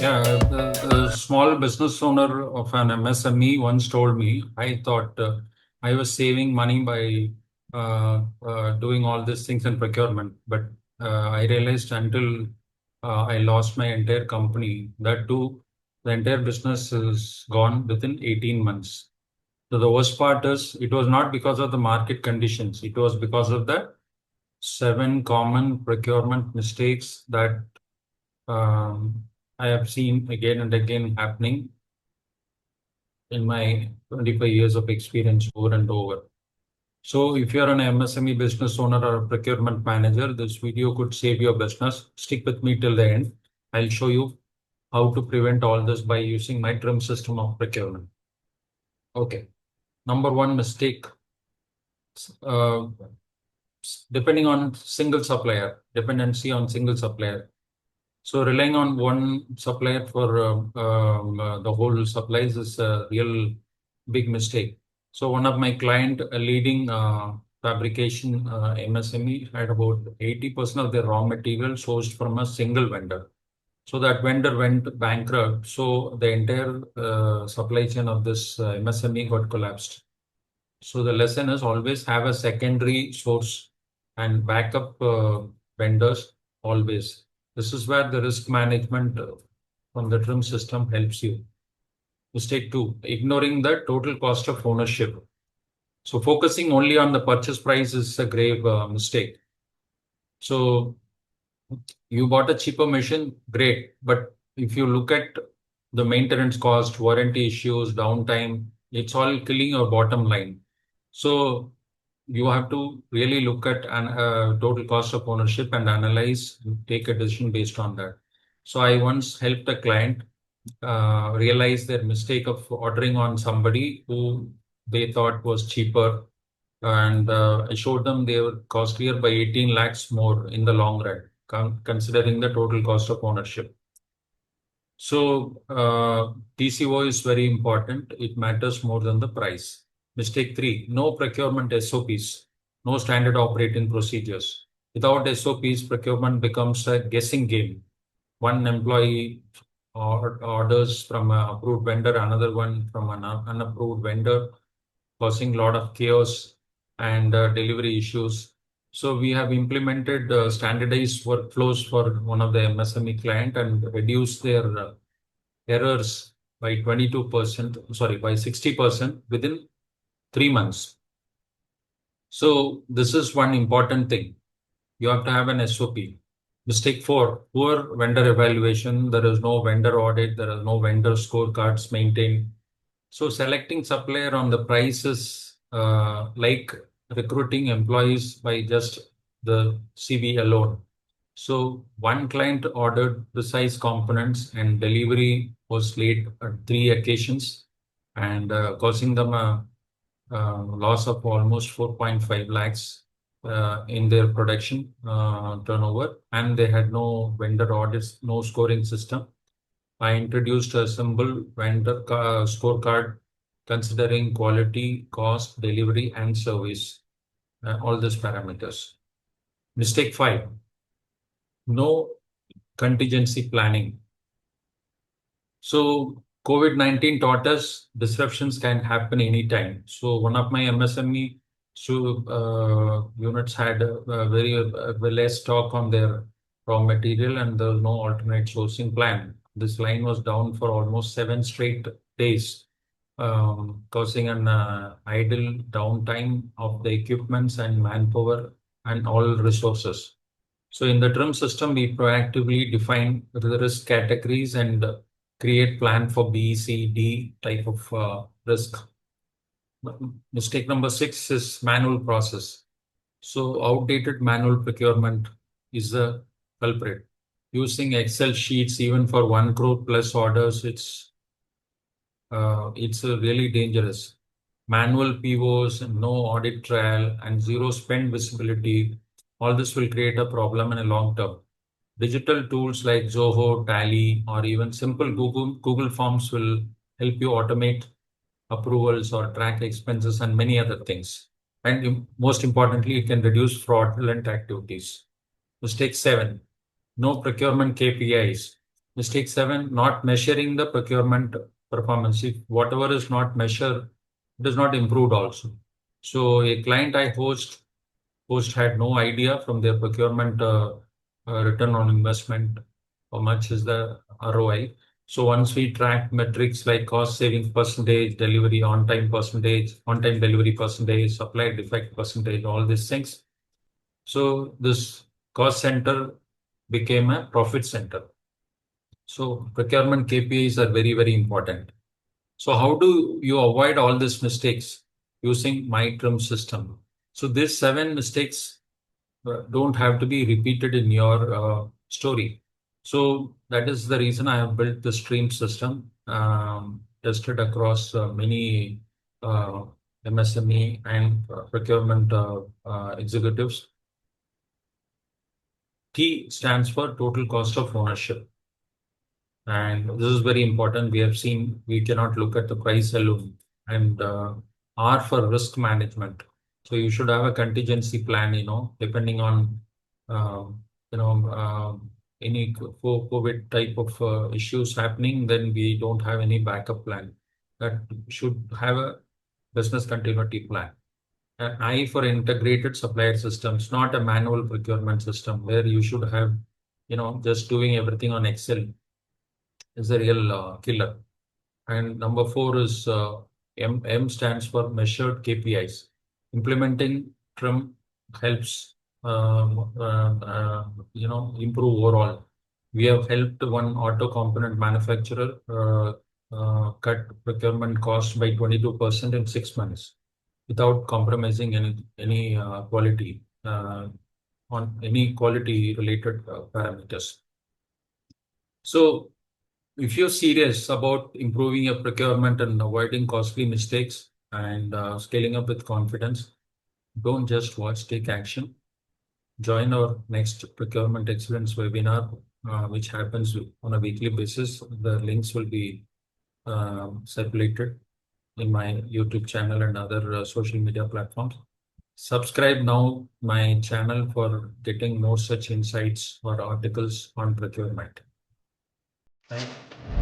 Yeah, the small business owner of an MSME once told me, I thought I was saving money by doing all these things in procurement. But I realized until I lost my entire company, that too, the entire business is gone within 18 months. So the worst part is it was not because of the market conditions. It was because of the 7 common procurement mistakes that um, I have seen again and again happening in my 25 years of experience over and over. So if you're an MSME business owner or a procurement manager, this video could save your business. Stick with me till the end. I'll show you how to prevent all this by using my trim system of procurement. Okay. Number one mistake, uh, depending on single supplier, dependency on single supplier. So relying on one supplier for the whole supplies is a real big mistake. So one of my client, a leading fabrication MSME, had about 80% of their raw material sourced from a single vendor. So that vendor went bankrupt. So the entire supply chain of this MSME got collapsed. So the lesson is always have a secondary source and backup vendors always. This is where the risk management from the trim system helps you. Mistake two, ignoring the total cost of ownership. So focusing only on the purchase price is a grave mistake. So you bought a cheaper machine, great. But if you look at the maintenance cost, warranty issues, downtime, it's all killing your bottom line. So you have to really look at an total cost of ownership and analyze, take a decision based on that. So I once helped a client realize their mistake of ordering on somebody who they thought was cheaper, and I showed them they were costlier by 18 lakhs more in the long run, considering the total cost of ownership. So TCO is very important. It matters more than the price. Mistake three, no procurement SOPs, no standard operating procedures. Without SOPs, procurement becomes a guessing game. One employee orders from an approved vendor, another one from an unapproved vendor, causing a lot of chaos and delivery issues. So we have implemented standardized workflows for one of the MSME client and reduced their errors by 22%, sorry, by 60% within 3 months. So this is one important thing. You have to have an SOP. Mistake four, poor vendor evaluation. There is no vendor audit. There are no vendor scorecards maintained. So selecting supplier on the prices, like recruiting employees by just the CV alone. So one client ordered precise components and delivery was late at 3 occasions, and causing them a loss of almost 4.5 lakhs in their production turnover, and they had no vendor audits, no scoring system. I introduced a simple vendor scorecard considering quality, cost, delivery, and service, all these parameters. Mistake five, no contingency planning. So COVID-19 taught us disruptions can happen anytime. So one of my MSME units had a very less stock on their raw material, and there was no alternate sourcing plan. This line was down for almost 7 straight days, causing an idle downtime of the equipments and manpower and all resources. So in the trim system, we proactively define the risk categories and create plan for B, C, D type of risk. Mistake number six is manual process. So outdated manual procurement is the culprit. Using Excel sheets even for 1 crore plus orders, it's really dangerous. Manual POs, no audit trail, and zero spend visibility. All this will create a problem in a long term. Digital tools like Zoho, Tally, or even simple Google Forms will help you automate approvals or track expenses and many other things. And most importantly, it can reduce fraudulent activities. Mistake seven, no procurement KPIs. Mistake 7, not measuring the procurement performance. If whatever is not measured, it is not improved also. So a client I host had no idea from their procurement return on investment, how much is the ROI. So once we track metrics like cost savings percentage, delivery on time percentage, on time delivery percentage, supply defect percentage, all these things. So this cost center became a profit center. So procurement KPIs are very, very important. So how do you avoid all these mistakes using MyTrim system? So these 7 mistakes don't have to be repeated in your story. So that is the reason I have built the stream system, tested across many uh, MSME and procurement executives. T stands for total cost of ownership. And this is very important. We have seen we cannot look at the price alone. And R for risk management. So you should have a contingency plan, depending on, you know, any COVID type of issues happening, then we don't have any backup plan. That should have a business continuity plan. An I for integrated supplier systems, not a manual procurement system where you should have, just doing everything on Excel is a real killer. And number 4 is M stands for measured KPIs. Implementing TRIM helps improve overall. We have helped one auto component manufacturer cut procurement cost by 22% in 6 months without compromising any quality on any quality related parameters. So if you're serious about improving your procurement and avoiding costly mistakes and scaling up with confidence, don't just watch, take action. Join our next procurement excellence webinar, which happens on a weekly basis. The links will be circulated in my YouTube channel and other social media platforms. Subscribe now my channel for getting more such insights or articles on procurement. Thank